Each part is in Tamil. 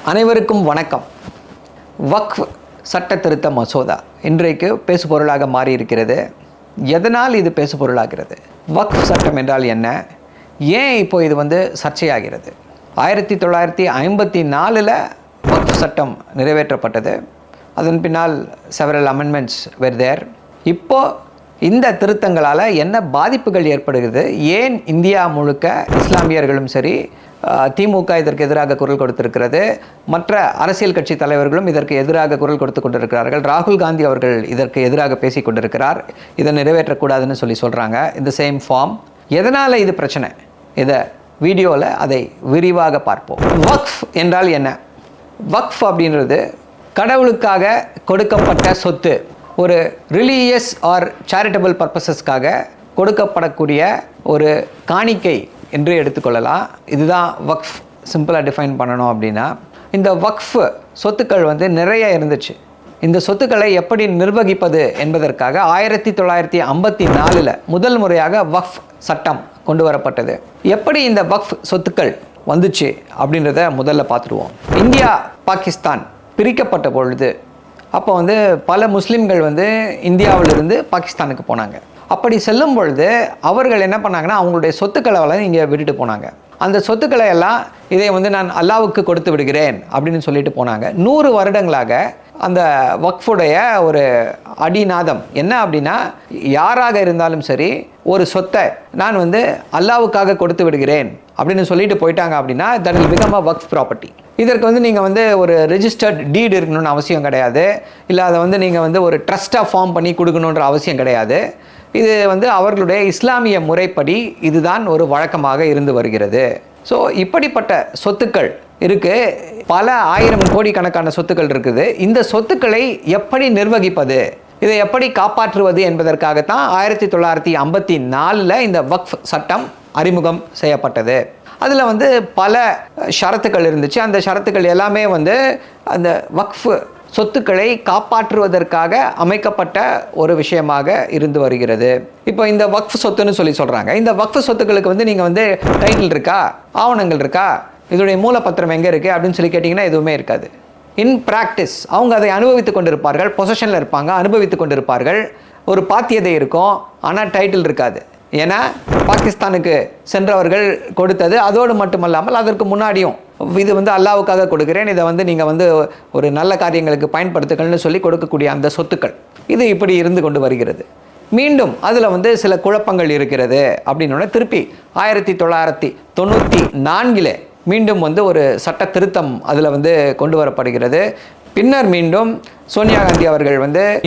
அனைவருக்கும் வணக்கம். வக்ஃப் சட்ட திருத்த மசோதா இன்றைக்கு பேசுபொருளாக மாறியிருக்கிறது. எதனால் இது பேசுபொருளாகிறது? வக்ஃப் சட்டம் என்றால் என்ன? ஏன் இப்போ இது சர்ச்சையாகிறது? 1954 வக்ஃப் சட்டம் நிறைவேற்றப்பட்டது. அதன் பின்னால் செவரல் அமெண்ட்மெண்ட்ஸ் வேர் தேர். இப்போ இந்த திருத்தங்களால் என்ன பாதிப்புகள் ஏற்படுகிறது? ஏன் இந்தியா முழுக்க இஸ்லாமியர்களும் சரி, திமுக இதற்கு எதிராக குரல் கொடுத்திருக்கிறது, மற்ற அரசியல் கட்சி தலைவர்களும் இதற்கு எதிராக குரல் கொடுத்து கொண்டிருக்கிறார்கள். ராகுல் காந்தி அவர்கள் இதற்கு எதிராக பேசி கொண்டிருக்கிறார். இதை நிறைவேற்றக்கூடாதுன்னு சொல்கிறாங்க. இந்த சேம் ஃபார்ம். எதனால் இது பிரச்சனை? இதை வீடியோவில் அதை விரிவாக பார்ப்போம். வக்ஃப் என்றால் என்ன? வக்ஃப் அப்படின்றது கடவுளுக்காக கொடுக்கப்பட்ட சொத்து, ஒரு ரிலீஜியஸ் ஆர் சேரிட்டபிள் பர்பஸஸ்க்காக கொடுக்கப்படக்கூடிய ஒரு காணிக்கை என்று எடுத்துக்கொள்ளலாம். இதுதான் வக்ஃப். சிம்பிளாக டிஃபைன் பண்ணணும் அப்படின்னா, இந்த வக்ஃப் சொத்துக்கள் நிறைய இருந்துச்சு. இந்த சொத்துக்களை எப்படி நிர்வகிப்பது என்பதற்காக 1954 முதல் முறையாக வக்ஃப் சட்டம் கொண்டு வரப்பட்டது. எப்படி இந்த வக்ஃப் சொத்துக்கள் வந்துச்சு அப்படின்றத முதல்ல பார்த்துருவோம். இந்தியா பாகிஸ்தான் பிரிக்கப்பட்ட பொழுது அப்போ பல முஸ்லீம்கள் இந்தியாவிலிருந்து பாகிஸ்தானுக்கு போனாங்க. அப்படி செல்லும் பொழுது அவர்கள் என்ன பண்ணாங்கன்னா, அவங்களுடைய சொத்துக்களை இங்கே விட்டுட்டு போனாங்க. அந்த சொத்துக்களை எல்லாம் இதை நான் அல்லாவுக்கு கொடுத்து விடுகிறேன் அப்படின்னு சொல்லிட்டு போனாங்க. 100 வருடங்களாக அந்த வக்ஃபுடைய ஒரு அடிநாதம் என்ன அப்படின்னா, யாராக இருந்தாலும் சரி, ஒரு சொத்தை நான் அல்லாவுக்காக கொடுத்து விடுகிறேன் அப்படின்னு சொல்லிட்டு போயிட்டாங்க அப்படின்னா, that will become a Waqf property. இதற்கு நீங்கள் ஒரு ரெஜிஸ்டர்ட் டீடு இருக்கணும்னு அவசியம் கிடையாது. இல்லை அதை நீங்கள் ஒரு ட்ரஸ்ட்டாக ஃபார்ம் பண்ணி கொடுக்கணுன்ற அவசியம் கிடையாது. இது அவர்களுடைய இஸ்லாமிய முறைப்படி இதுதான் ஒரு வழக்கமாக இருந்து வருகிறது. ஸோ இப்படிப்பட்ட சொத்துக்கள் இருக்குது. பல ஆயிரம் கோடிக்கணக்கான சொத்துக்கள் இருக்குது. இந்த சொத்துக்களை எப்படி நிர்வகிப்பது, இதை எப்படி காப்பாற்றுவது என்பதற்காகத்தான் 1954 இந்த வக்ஃப் சட்டம் அறிமுகம் செய்யப்பட்டது. அதில் பல ஷரத்துக்கள் இருந்துச்சு. அந்த ஷரத்துக்கள் எல்லாமே அந்த வக்ஃப் சொத்துக்களை காப்பாற்றுவதற்காக அமைக்கப்பட்ட ஒரு விஷயமாக இருந்து வருகிறது. இப்போ இந்த வக்ஃப் சொத்துன்னு சொல்கிறாங்க. இந்த வக்ஃப் சொத்துக்களுக்கு நீங்கள் டைட்டில் இருக்கா, ஆவணங்கள் இருக்கா, இதோடைய மூலப்பத்திரம் எங்கே இருக்குது அப்படின்னு சொல்லி கேட்டிங்கன்னா எதுவுமே இருக்காது. இன் ப்ராக்டிஸ் அவங்க அதை அனுபவித்து கொண்டிருப்பார்கள். பொசஷனில் இருப்பாங்க, அனுபவித்து கொண்டிருப்பார்கள். ஒரு பாத்தியதை இருக்கும், ஆனால் டைட்டில் இருக்காது. ஏன்னா பாகிஸ்தானுக்கு சென்றவர்கள் கொடுத்தது. அதோடு மட்டுமல்லாமல் அதற்கு முன்னாடியும் இது அல்லாவுக்காக கொடுக்கிறேன், இதை நீங்கள் ஒரு நல்ல காரியங்களுக்கு பயன்படுத்துங்கள்னு சொல்லி கொடுக்கக்கூடிய அந்த சொத்துக்கள் இது இப்படி இருந்து கொண்டு வருகிறது. மீண்டும் அதில் சில குழப்பங்கள் இருக்கிறது அப்படின்னோடனே திருப்பி 1994 மீண்டும் ஒரு சட்ட திருத்தம் அதில் கொண்டு வரப்படுகிறது. பின்னர் மீண்டும் சோனியா காந்தி அவர்கள்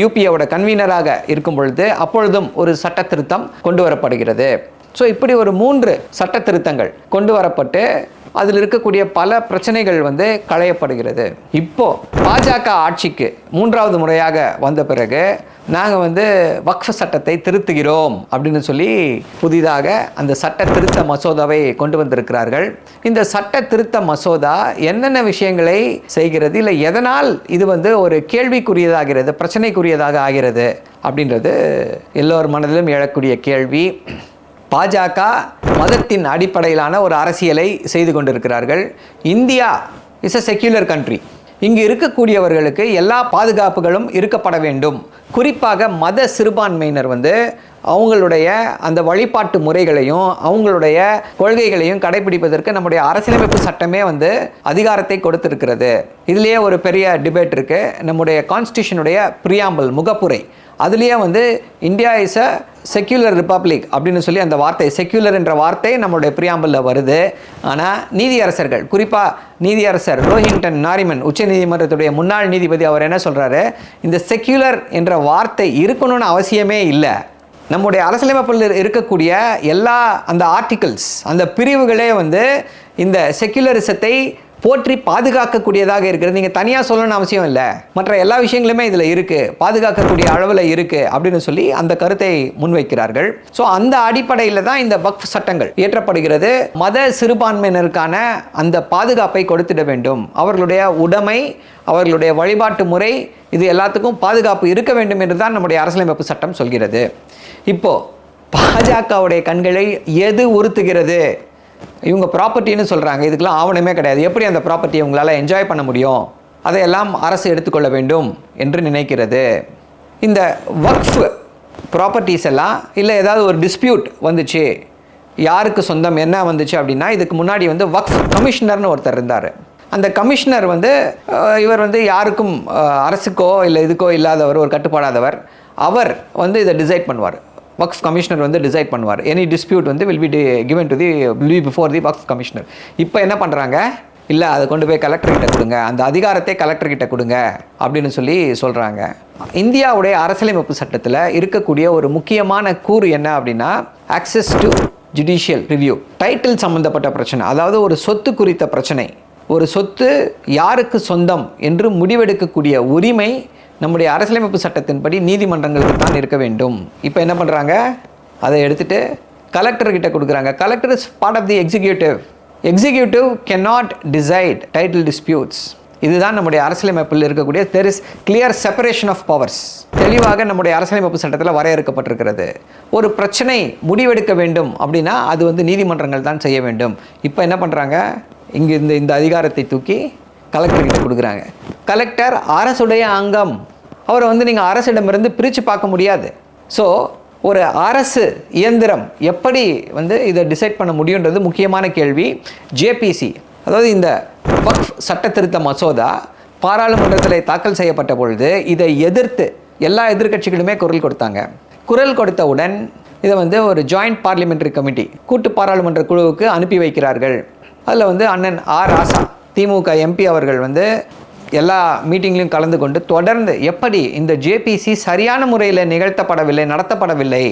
யூபிஏவோட கன்வீனராக இருக்கும் பொழுது அப்பொழுதும் ஒரு சட்ட திருத்தம் கொண்டு வரப்படுகிறது. ஸோ இப்படி ஒரு 3 சட்ட திருத்தங்கள் கொண்டு வரப்பட்டு அதில் இருக்கக்கூடிய பல பிரச்சனைகள் களையப்படுகிறது. இப்போ பாஜக ஆட்சிக்கு 3வது முறையாக வந்த பிறகு நாங்கள் வக்ஃப் சட்டத்தை திருத்துகிறோம் அப்படின்னு சொல்லி புதிதாக அந்த சட்ட திருத்த மசோதாவை கொண்டு வந்திருக்கிறார்கள். இந்த சட்ட திருத்த மசோதா என்னென்ன விஷயங்களை செய்கிறது, இல்லை எதனால் இது ஒரு கேள்விக்குரியதாகிறது, பிரச்சனைக்குரியதாக ஆகிறது அப்படின்றது எல்லோர் மனதிலும் எழக்கூடிய கேள்வி. பாஜக மதத்தின் அடிப்படையிலான ஒரு அரசியலை செய்து கொண்டிருக்கிறார்கள். India is a secular country. இங்கு இருக்கக்கூடியவர்களுக்கு எல்லா பாதுகாப்புகளும் இருக்கப்பட வேண்டும். குறிப்பாக மத சிறுபான்மையினர் அவங்களுடைய அந்த வழிபாட்டு முறைகளையும் அவங்களுடைய கொள்கைகளையும் கடைபிடிப்பதற்கு நம்முடைய அரசியலமைப்பு சட்டமே அதிகாரத்தை கொடுத்திருக்கிறது. இதுலேயே ஒரு பெரிய டிபேட் இருக்குது. நம்முடைய கான்ஸ்டியூஷனுடைய பிரியாம்பிள் முகப்புரை அதுலேயே India is a secular republic அப்படின்னு சொல்லி அந்த வார்த்தை, செக்யூலர் என்ற வார்த்தை நம்மளுடைய பிரியாம்பிளில் வருது. ஆனால் நீதியரசர்கள், குறிப்பாக நீதியரசர் ரோஹின்டன் நாரிமன், உச்ச நீதிமன்றத்துடைய முன்னாள் நீதிபதி, அவர் என்ன சொல்கிறாரு, இந்த செக்யூலர் என்ற வார்த்தை இருக்கணும்னு அவசியமே இல்லை. நம்முடைய அரசியலமைப்பில் இருக்கக்கூடிய எல்லா அந்த ஆர்டிகல்ஸ், அந்த பிரிவுகளே இந்த செக்யூலரிசத்தை போற்றி பாதுகாக்கக்கூடியதாக இருக்கிறது. நீங்கள் தனியாக சொல்லணும்னு அவசியம் இல்லை, மற்ற எல்லா விஷயங்களுமே இதில் இருக்குது, பாதுகாக்கக்கூடிய அளவில் இருக்குது அப்படின்னு சொல்லி அந்த கருத்தை முன்வைக்கிறார்கள். ஸோ அந்த அடிப்படையில் தான் இந்த வக்ஃப் சட்டங்கள் இயற்றப்படுகிறது. மத சிறுபான்மையினருக்கான அந்த பாதுகாப்பை கொடுத்திட வேண்டும். அவர்களுடைய உடைமை, அவர்களுடைய வழிபாட்டு முறை, இது எல்லாத்துக்கும் பாதுகாப்பு இருக்க வேண்டும் என்று தான் நம்முடைய அரசியலமைப்பு சட்டம் சொல்கிறது. இப்போது பாஜகவுடைய கண்களை எது உறுத்துகிறது? இவங்க ப்ராப்பர்ட்டின்னு சொல்கிறாங்க, இதுக்கெல்லாம் ஆவணமே கிடையாது, எப்படி அந்த ப்ராப்பர்ட்டியை உங்களால் என்ஜாய் பண்ண முடியும், அதையெல்லாம் அரசு எடுத்துக்கொள்ள வேண்டும் என்று நினைக்கிறது. இந்த வக்ஃப் ப்ராப்பர்ட்டிஸ் எல்லாம் இல்லை ஏதாவது ஒரு டிஸ்பியூட் வந்துச்சு, யாருக்கு சொந்தம் என்ன வந்துச்சு அப்படின்னா, இதுக்கு முன்னாடி வந்து வக்ஃப் கமிஷனர்னு ஒருத்தர் இருந்தார். அந்த கமிஷனர் வந்து இவர் வந்து யாருக்கும் அரசுக்கோ இல்லை இதுக்கோ இல்லாதவர், ஒரு கட்டுப்பாடாதவர். அவர் வந்து இதை டிசைட் பண்ணுவார். வக்ஃப் கமிஷனர் வந்து டிசைட் பண்ணுவார். எனி டிஸ்பியூட் வந்து will be given to the before the Waqf commissioner. இப்போ என்ன பண்ணுறாங்க, இல்லை அதை கொண்டு போய் கலெக்டர்கிட்ட கொடுங்க, அந்த அதிகாரத்தை கலெக்டர்கிட்ட கொடுங்க அப்படின்னு சொல்லி சொல்கிறாங்க. இந்தியாவுடைய அரசியலமைப்பு சட்டத்தில் இருக்கக்கூடிய ஒரு முக்கியமான கூறு என்ன அப்படின்னா, access to judicial review. Title சம்பந்தப்பட்ட பிரச்சனை, அதாவது ஒரு சொத்து குறித்த பிரச்சனை, ஒரு சொத்து யாருக்கு சொந்தம் என்று முடிவெடுக்கக்கூடிய உரிமை நம்முடைய அரசியலமைப்பு சட்டத்தின்படி நீதிமன்றங்களுக்கு தான் இருக்க வேண்டும். இப்போ என்ன பண்ணுறாங்க, அதை எடுத்துகிட்டு கலெக்டர்கிட்ட கொடுக்குறாங்க. Collector is part of the executive. Executive cannot decide title disputes. இதுதான் நம்முடைய அரசியலமைப்பில் இருக்கக்கூடிய there is clear separation of powers. தெளிவாக நம்முடைய அரசியலமைப்பு சட்டத்தில் வரையறுக்கப்பட்டிருக்கிறது. ஒரு பிரச்சனை முடிவெடுக்க வேண்டும் அப்படின்னா அது வந்து நீதிமன்றங்கள் தான் செய்ய வேண்டும். இப்போ என்ன பண்ணுறாங்க, இங்கே இந்த அதிகாரத்தை தூக்கி கலெக்டர்கிட்ட கொடுக்குறாங்க. கலெக்டர் அரசுடைய அங்கம், அவரை வந்து நீங்கள் அரசிடமிருந்து பிரித்து பார்க்க முடியாது. ஸோ ஒரு அரசு இயந்திரம் எப்படி வந்து இதை டிசைட் பண்ண முடியுன்றது முக்கியமான கேள்வி. ஜேபிசி, அதாவது இந்த வக்ஃப் சட்ட திருத்த மசோதா பாராளுமன்றத்தில் தாக்கல் செய்யப்பட்ட பொழுது இதை எதிர்த்து எல்லா எதிர்க்கட்சிகளுமே குரல் கொடுத்தாங்க. குரல் கொடுத்தவுடன் இதை வந்து ஒரு ஜாயிண்ட் பார்லிமெண்ட்ரி கமிட்டி, கூட்டு பாராளுமன்ற குழுவுக்கு அனுப்பி வைக்கிறார்கள். அதில் வந்து அண்ணன் ஆர் ராசா திமுக எம்பி அவர்கள் வந்து எல்லா மீட்டிங்லையும் கலந்து கொண்டு தொடர்ந்து எப்படி இந்த ஜேபிசி சரியான முறையில் நிகழ்த்தப்படவில்லை, நடத்தப்படவில்லை,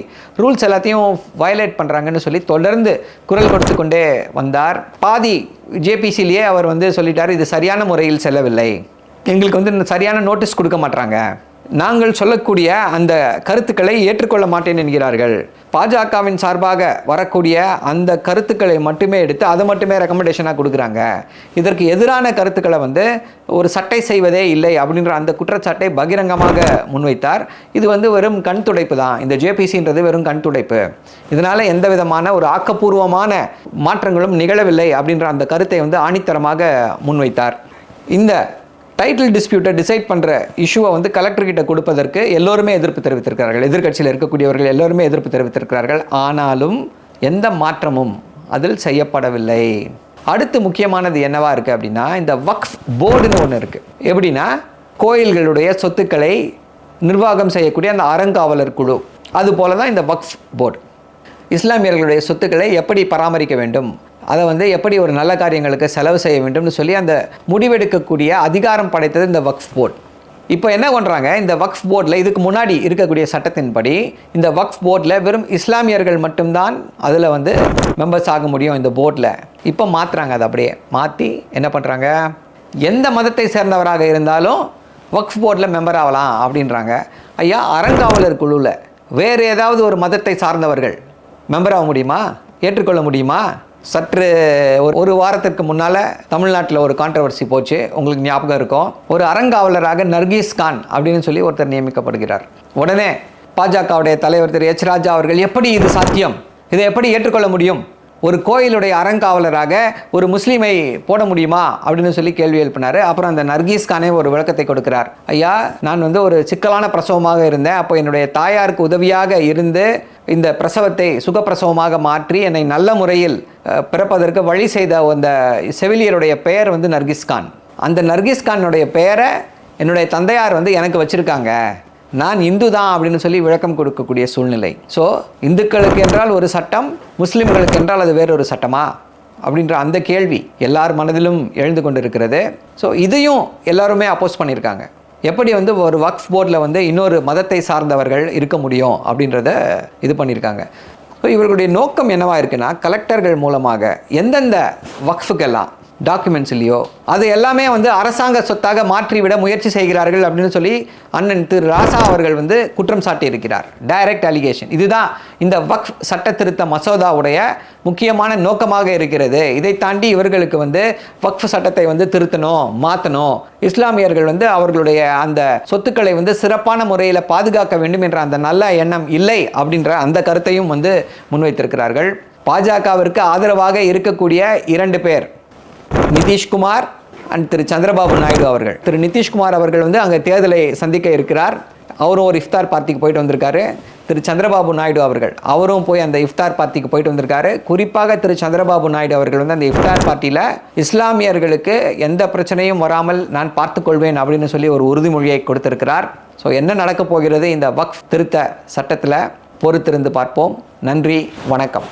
ரூல்ஸ் எல்லாத்தையும் வயலேட் பண்ணுறாங்கன்னு சொல்லி தொடர்ந்து குரல் கொடுத்து கொண்டே வந்தார். பாதி ஜேபிசிலேயே அவர் வந்து சொல்லிட்டார், இது சரியான முறையில் செல்லவில்லை, எங்களுக்கு வந்து சரியான நோட்டீஸ் கொடுக்க மாட்டாங்க, நாங்கள் சொல்லக்கூடிய அந்த கருத்துக்களை ஏற்றுக்கொள்ள மாட்டேன் என்கிறார்கள். பாஜகவின் சார்பாக வரக்கூடிய அந்த கருத்துக்களை மட்டுமே எடுத்து அதை மட்டுமே ரெக்கமெண்டேஷனாக கொடுக்குறாங்க. இதற்கு எதிரான கருத்துக்களை வந்து ஒரு சட்டை செய்வதே இல்லை அப்படின்ற அந்த குற்றச்சாட்டை பகிரங்கமாக முன்வைத்தார். இது வந்து வெறும் கண் துடைப்பு தான், இந்த ஜேபிசின்றது வெறும் கண் துடைப்பு, இதனால் எந்த விதமான ஒரு ஆக்கப்பூர்வமான மாற்றங்களும் நிகழவில்லை அப்படின்ற அந்த கருத்தை வந்து ஆணித்தரமாக முன்வைத்தார். இந்த டைட்டில் டிஸ்பியூட்டை டிசைட் பண்ணுற இஷ்யூவை வந்து கலெக்டர்கிட்ட கொடுப்பதற்கு எல்லோருமே எதிர்ப்பு தெரிவித்திருக்கிறார்கள். எதிர்க்கட்சியில் இருக்கக்கூடியவர்கள் எல்லோருமே எதிர்ப்பு தெரிவித்திருக்கிறார்கள். ஆனாலும் எந்த மாற்றமும் அதில் செய்யப்படவில்லை. அடுத்து முக்கியமானது என்னவா இருக்குது அப்படின்னா, இந்த வக்ஃப் போர்டுன்னு ஒன்று இருக்குது. எப்படின்னா, கோயில்களுடைய சொத்துக்களை நிர்வாகம் செய்யக்கூடிய அந்த அறங்காவலர் குழு, அதுபோல தான் இந்த வக்ஃப் போர்டு. இஸ்லாமியர்களுடைய சொத்துக்களை எப்படி பராமரிக்க வேண்டும், அதை வந்து எப்படி ஒரு நல்ல காரியங்களுக்கு செலவு செய்ய வேண்டும்னு சொல்லி அந்த முடிவெடுக்கக்கூடிய அதிகாரம் படைத்தது இந்த வக்ஃப் போர்டு. இப்போ என்ன பண்ணுறாங்க, இந்த வக்ஃப் போர்டில் இதுக்கு முன்னாடி இருக்கக்கூடிய சட்டத்தின்படி இந்த வக்ஃப் போர்டில் வெறும் இஸ்லாமியர்கள் மட்டும்தான் அதில் வந்து மெம்பர்ஸ் ஆக முடியும் இந்த போர்டில். இப்போ மாற்றுறாங்க, அதை அப்படியே மாற்றி என்ன பண்ணுறாங்க, எந்த மதத்தை சேர்ந்தவராக இருந்தாலும் வக்ஃப் போர்டில் மெம்பர் ஆகலாம் அப்படின்றாங்க. ஐயா, அறங்காவலர் குழுவில் வேறு ஏதாவது ஒரு மதத்தை சார்ந்தவர்கள் மெம்பர் ஆக முடியுமா, ஏற்றுக்கொள்ள முடியுமா? சற்று ஒரு வாரத்திற்கு முன்னால் தமிழ்நாட்டில் ஒரு கான்ட்ரவர்சி போச்சு, உங்களுக்கு ஞாபகம் இருக்கும். ஒரு அறங்காவலராக நர்கீஸ் கான் அப்படின்னு சொல்லி ஒருத்தர் நியமிக்கப்படுகிறார். உடனே பாஜகவுடைய தலைவர் திரு எச் ராஜா அவர்கள், எப்படி இது சாத்தியம், இதை எப்படி ஏற்றுக்கொள்ள முடியும், ஒரு கோயிலுடைய அறங்காவலராக ஒரு முஸ்லீமை போட முடியுமா அப்படின்னு சொல்லி கேள்வி எழுப்பினார். அப்புறம் அந்த நர்கீஸ் கானே ஒரு விளக்கத்தை கொடுக்கிறார். ஐயா, நான் வந்து ஒரு சிக்கலான பிரசவமாக இருந்தேன், அப்போ என்னுடைய தாயாருக்கு உதவியாக இருந்து இந்த பிரசவத்தை சுகப்பிரசவமாக மாற்றி என்னை நல்ல முறையில் பிறப்பதற்கு வழி செய்த அந்த செவிலியருடைய பெயர் வந்து நர்கீஸ் கான். அந்த நர்கீஸ் கானுடைய பெயரை என்னுடைய தந்தையார் வந்து எனக்கு வச்சுருக்காங்க, நான் இந்து தான் அப்படின்னு சொல்லி விளக்கம் கொடுக்கக்கூடிய சூழ்நிலை. ஸோ இந்துக்களுக்கு என்றால் ஒரு சட்டம், முஸ்லீம்களுக்கு என்றால் அது வேறொரு சட்டமா அப்படின்ற அந்த கேள்வி எல்லார் மனதிலும் எழுந்து கொண்டு இருக்கிறது. ஸோ இதையும் எல்லாருமே அப்போஸ் பண்ணியிருக்காங்க. எப்படி வந்து ஒரு வக்ஃப் போர்டில் வந்து இன்னொரு மதத்தை சார்ந்தவர்கள் இருக்க முடியும் அப்படின்றத இது பண்ணியிருக்காங்க. ஸோ இவர்களுடைய நோக்கம் என்னவாக இருக்குன்னா, கலெக்டர்கள் மூலமாக எந்தெந்த வக்ஃபுக்கெல்லாம் டாக்குமெண்ட்ஸ் இல்லையோ அது எல்லாமே வந்து அரசாங்க சொத்தாக மாற்றிவிட முயற்சி செய்கிறார்கள் அப்படின்னு சொல்லி அண்ணன் திரு ராசா அவர்கள் வந்து குற்றம் சாட்டி இருக்கிறார். Direct allegation. இதுதான் இந்த வக்ஃப் சட்ட திருத்த மசோதாவுடைய முக்கியமான நோக்கமாக இருக்கிறது. இதை தாண்டி இவர்களுக்கு வந்து வக்ஃப் சட்டத்தை வந்து திருத்தணும், மாற்றணும், இஸ்லாமியர்கள் வந்து அவர்களுடைய அந்த சொத்துக்களை வந்து சிறப்பான முறையில் பாதுகாக்க வேண்டும் என்ற அந்த நல்ல எண்ணம் இல்லை அப்படின்ற அந்த கருத்தையும் வந்து முன்வைத்திருக்கிறார்கள். பாஜகவிற்கு ஆதரவாக இருக்கக்கூடிய 2 பேர், நிதிஷ்குமார் அண்ட் திரு சந்திரபாபு நாயுடு அவர்கள். திரு நிதிஷ்குமார் அவர்கள் வந்து அங்கே தேர்தலை சந்திக்க இருக்கிறார். அவரும் ஒரு இஃப்தார் பார்ட்டிக்கு போயிட்டு வந்திருக்காரு. திரு சந்திரபாபு நாயுடு அவரும் போய் அந்த இஃப்தார் பார்ட்டிக்கு போயிட்டு வந்திருக்காரு. குறிப்பாக திரு சந்திரபாபு நாயுடு அவர்கள் வந்து அந்த இஃப்தார் பார்ட்டியில் இஸ்லாமியர்களுக்கு எந்த பிரச்சனையும் வராமல் நான் பார்த்துக்கொள்வேன் அப்படின்னு சொல்லி ஒரு உறுதிமொழியை கொடுத்திருக்கிறார். ஸோ என்ன நடக்கப் போகிறது இந்த வக்ஃப் திருத்த சட்டத்தில் பொறுத்திருந்து பார்ப்போம். நன்றி, வணக்கம்.